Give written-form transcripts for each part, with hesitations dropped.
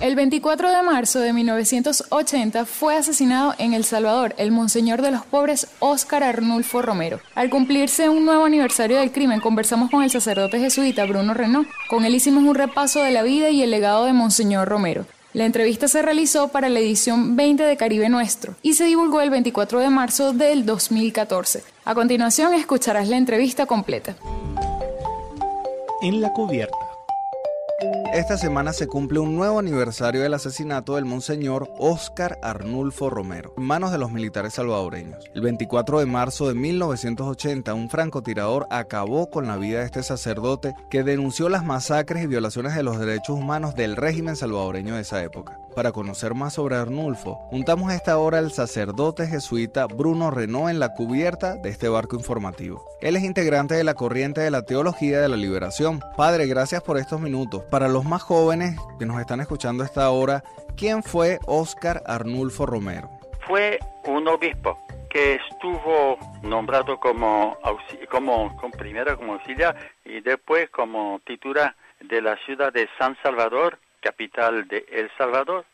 El 24 de marzo de 1980 fue asesinado en El Salvador el Monseñor de los Pobres Óscar Arnulfo Romero. Al cumplirse un nuevo aniversario del crimen, conversamos con el sacerdote jesuita Bruno Renaud. Con él hicimos un repaso de la vida y el legado de Monseñor Romero. La entrevista se realizó para la edición 20 de Caribe Nuestro y se divulgó el 24 de marzo del 2014. A continuación escucharás la entrevista completa. En la cubierta. Esta semana se cumple un nuevo aniversario del asesinato del Monseñor Óscar Arnulfo Romero, en manos de los militares salvadoreños. El 24 de marzo de 1980, un francotirador acabó con la vida de este sacerdote que denunció las masacres y violaciones de los derechos humanos del régimen salvadoreño de esa época. Para conocer más sobre Arnulfo, juntamos a esta hora al sacerdote jesuita Bruno Renaud en la cubierta de este barco informativo. Él es integrante de la corriente de la Teología de la Liberación. Padre, gracias por estos minutos. Para los más jóvenes que nos están escuchando a esta hora, ¿quién fue Óscar Arnulfo Romero? Fue un obispo que estuvo nombrado primero como auxiliar y después como titular de la ciudad de San Salvador, capital de El Salvador,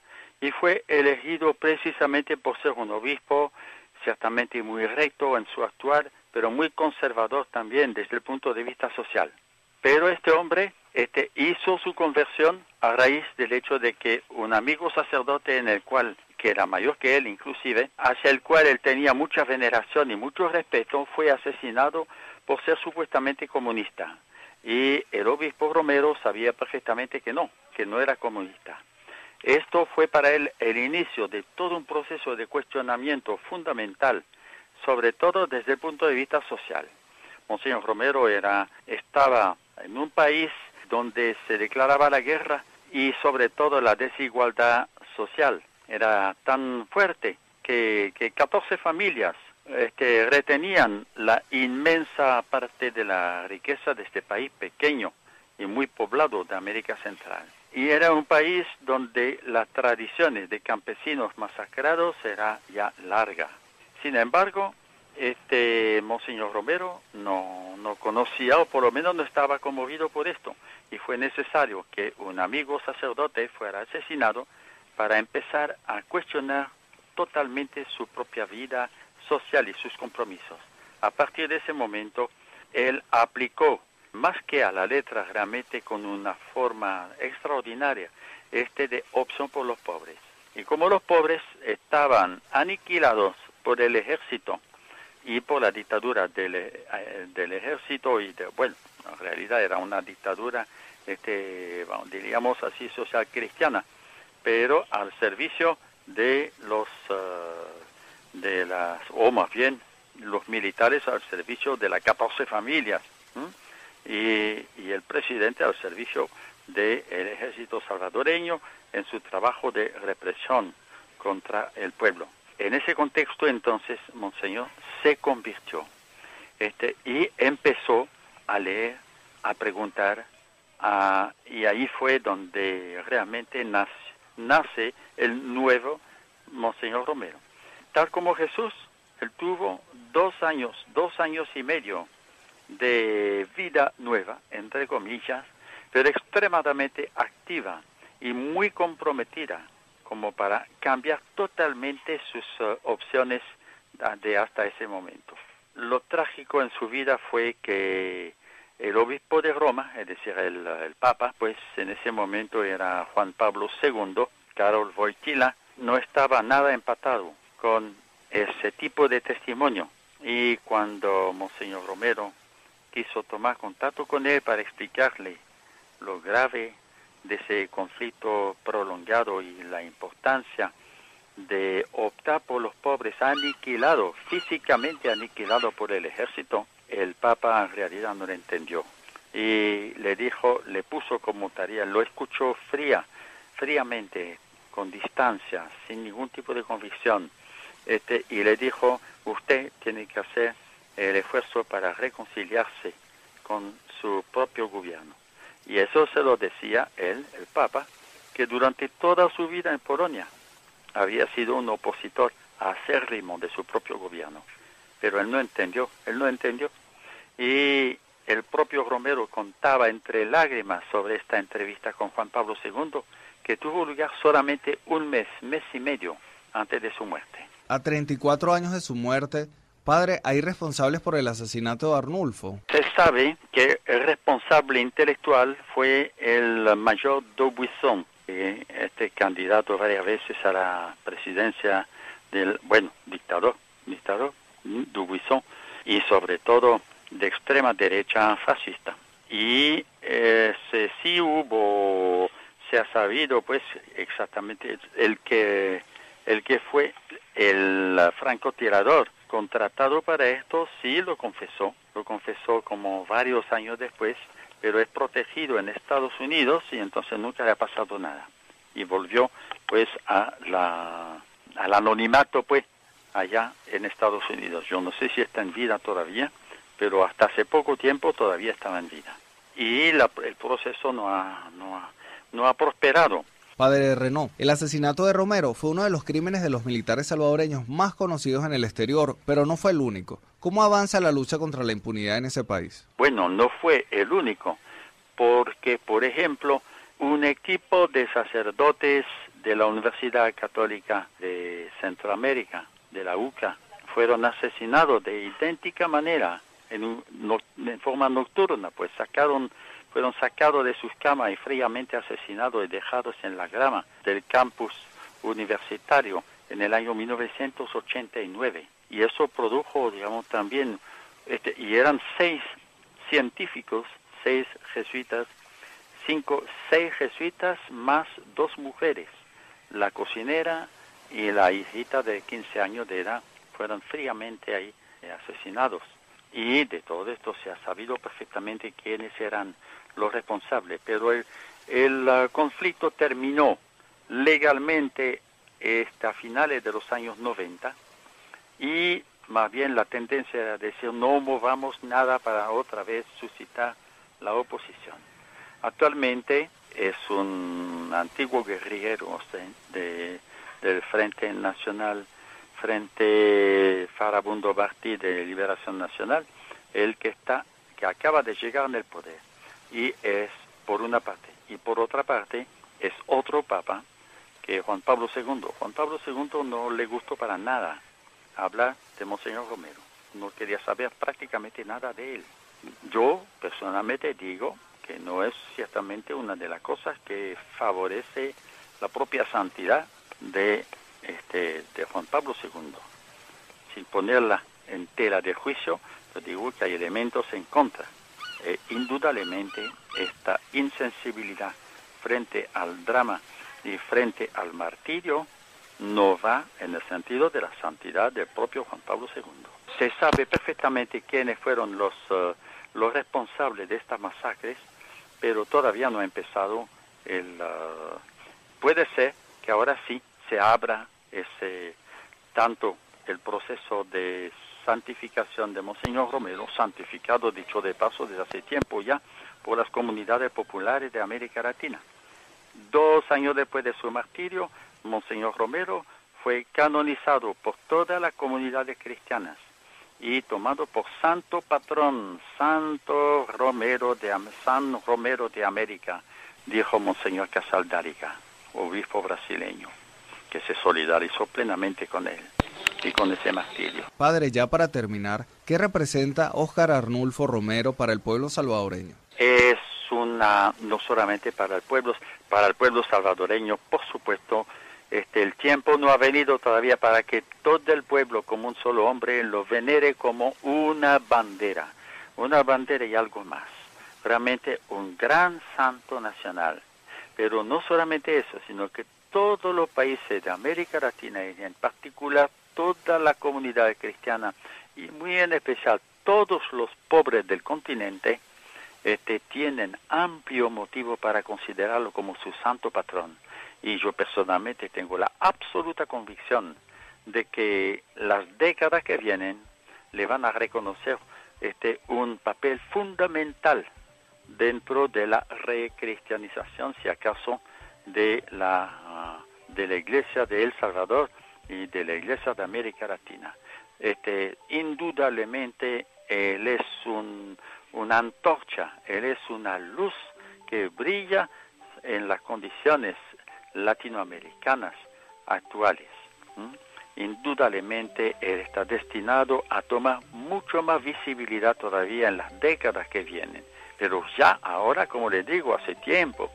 y fue elegido precisamente por ser un obispo ciertamente muy recto en su actuar, pero muy conservador también desde el punto de vista social. Pero este hombre hizo su conversión a raíz del hecho de que un amigo sacerdote que era mayor que él inclusive, hacia el cual él tenía mucha veneración y mucho respeto, fue asesinado por ser supuestamente comunista. Y el obispo Romero sabía perfectamente que no era comunista. Esto fue para él el inicio de todo un proceso de cuestionamiento fundamental, sobre todo desde el punto de vista social. Monseñor Romero estaba en un país donde se declaraba la guerra y sobre todo la desigualdad social era tan fuerte que 14 familias retenían la inmensa parte de la riqueza de este país pequeño y muy poblado de América Central. Y era un país donde las tradiciones de campesinos masacrados era ya larga. Sin embargo, Monseñor Romero no conocía, o por lo menos no estaba conmovido por esto, y fue necesario que un amigo sacerdote fuera asesinado para empezar a cuestionar totalmente su propia vida social y sus compromisos. A partir de ese momento, él aplicó, más que a la letra, realmente con una forma extraordinaria, de opción por los pobres. Y como los pobres estaban aniquilados por el ejército y por la dictadura del ejército, en realidad era una dictadura, diríamos así, social cristiana, pero al servicio de los militares al servicio de las 14 familias, y el presidente al servicio del ejército salvadoreño en su trabajo de represión contra el pueblo. En ese contexto, entonces, Monseñor se convirtió y empezó a leer, a preguntar, y ahí fue donde realmente nace el nuevo Monseñor Romero. Tal como Jesús, él tuvo 2 años y medio de vida nueva, entre comillas, pero extremadamente activa y muy comprometida, como para cambiar totalmente sus opciones de hasta ese momento. Lo trágico en su vida fue que el obispo de Roma, es decir, el Papa, pues en ese momento era Juan Pablo II, Karol Wojtyła, no estaba nada empatado con ese tipo de testimonio. Y cuando Monseñor Romero quiso tomar contacto con él para explicarle lo grave de ese conflicto prolongado y la importancia de optar por los pobres físicamente aniquilados por el ejército, el Papa en realidad no lo entendió. Y le puso como tarea, lo escuchó fríamente, con distancia, sin ningún tipo de convicción, y le dijo: usted tiene que hacer el esfuerzo para reconciliarse con su propio gobierno. Y eso se lo decía él, el Papa, que durante toda su vida en Polonia había sido un opositor acérrimo de su propio gobierno. Pero él no entendió. Y el propio Romero contaba entre lágrimas sobre esta entrevista con Juan Pablo II, que tuvo lugar solamente un mes y medio antes de su muerte. A 34 años de su muerte, padre, ¿hay responsables por el asesinato de Arnulfo? Se sabe que el responsable intelectual fue el mayor Dubuisson, este candidato varias veces a la presidencia del, dictador Dubuisson, y sobre todo de extrema derecha fascista. Y se ha sabido pues exactamente el que fue el francotirador contratado para esto, sí lo confesó como varios años después, pero es protegido en Estados Unidos y entonces nunca le ha pasado nada. Y volvió pues al anonimato pues allá en Estados Unidos. Yo no sé si está en vida todavía, pero hasta hace poco tiempo todavía estaba en vida. Y el proceso no ha prosperado. Padre Renaud, el asesinato de Romero fue uno de los crímenes de los militares salvadoreños más conocidos en el exterior, pero no fue el único. ¿Cómo avanza la lucha contra la impunidad en ese país? Bueno, no fue el único, porque, por ejemplo, un equipo de sacerdotes de la Universidad Católica de Centroamérica, de la UCA, fueron asesinados de idéntica manera, en forma nocturna, pues fueron sacados de sus camas y fríamente asesinados y dejados en la grama del campus universitario en el año 1989. Y eso produjo, digamos, también, y eran 6 científicos, 6 jesuitas, 6 jesuitas más 2 mujeres. La cocinera y la hijita de 15 años de edad fueron fríamente ahí asesinados. Y de todo esto se ha sabido perfectamente quiénes eran los responsables, pero el conflicto terminó legalmente a finales de los años 90 y más bien la tendencia era decir no movamos nada para otra vez suscitar la oposición. Actualmente es un antiguo guerrillero del Frente Nacional, Frente Farabundo Martí de Liberación Nacional, el que acaba de llegar en el poder. Y es por una parte. Y por otra parte es otro papa, que es Juan Pablo II. Juan Pablo II no le gustó para nada hablar de Monseñor Romero. No quería saber prácticamente nada de él. Yo personalmente digo que no es ciertamente una de las cosas que favorece la propia santidad de Juan Pablo II. Sin ponerla en tela de juicio, yo digo que hay elementos en contra. Indudablemente esta insensibilidad frente al drama y frente al martirio no va en el sentido de la santidad del propio Juan Pablo II. Se sabe perfectamente quiénes fueron los responsables de estas masacres, pero todavía no ha empezado puede ser que ahora sí se abra tanto el proceso de santificación de Monseñor Romero, santificado, dicho de paso, desde hace tiempo ya por las comunidades populares de América Latina. 2 años después de su martirio, Monseñor Romero fue canonizado por todas las comunidades cristianas y tomado por santo patrón, San Romero de América, dijo Monseñor Casaldáriga, obispo brasileño, que se solidarizó plenamente con él y con ese martirio. Padre, ya para terminar, ¿qué representa Óscar Arnulfo Romero para el pueblo salvadoreño? Es no solamente para el pueblo salvadoreño, por supuesto, el tiempo no ha venido todavía para que todo el pueblo como un solo hombre lo venere como una bandera y algo más. Realmente un gran santo nacional. Pero no solamente eso, sino que todos los países de América Latina y en particular toda la comunidad cristiana y muy en especial todos los pobres del continente tienen amplio motivo para considerarlo como su santo patrón. Y yo personalmente tengo la absoluta convicción de que las décadas que vienen le van a reconocer un papel fundamental dentro de la recristianización, si acaso, de la Iglesia de El Salvador y de la Iglesia de América Latina. Indudablemente él es un una antorcha, Él es una luz que brilla en las condiciones latinoamericanas actuales. Indudablemente Él está destinado a tomar mucho más visibilidad todavía en las décadas que vienen. Pero ya ahora, como les digo, hace tiempo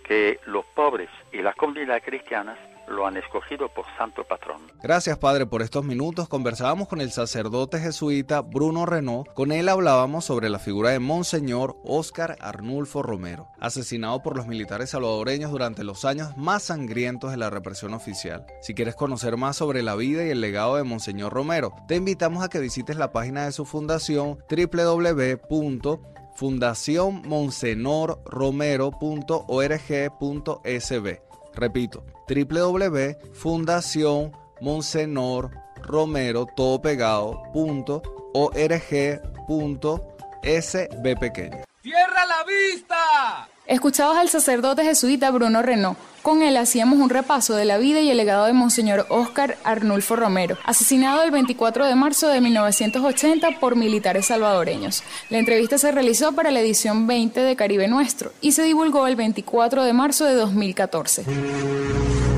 que los pobres y las comunidades cristianas lo han escogido por santo patrón. Gracias, Padre, por estos minutos. Conversábamos con el sacerdote jesuita Bruno Renaud. Con él hablábamos sobre la figura de Monseñor Óscar Arnulfo Romero, asesinado por los militares salvadoreños durante los años más sangrientos de la represión oficial. Si quieres conocer más sobre la vida y el legado de Monseñor Romero, te invitamos a que visites la página de su fundación www.fundacionmonsenorromero.org.sb. Repito, www.fundacionmonsenorromero.org.sb. ¡Cierra la vista! Escuchabas al sacerdote jesuita Bruno Renaud. Con él hacíamos un repaso de la vida y el legado de Monseñor Óscar Arnulfo Romero, asesinado el 24 de marzo de 1980 por militares salvadoreños. La entrevista se realizó para la edición 20 de Caribe Nuestro y se divulgó el 24 de marzo de 2014.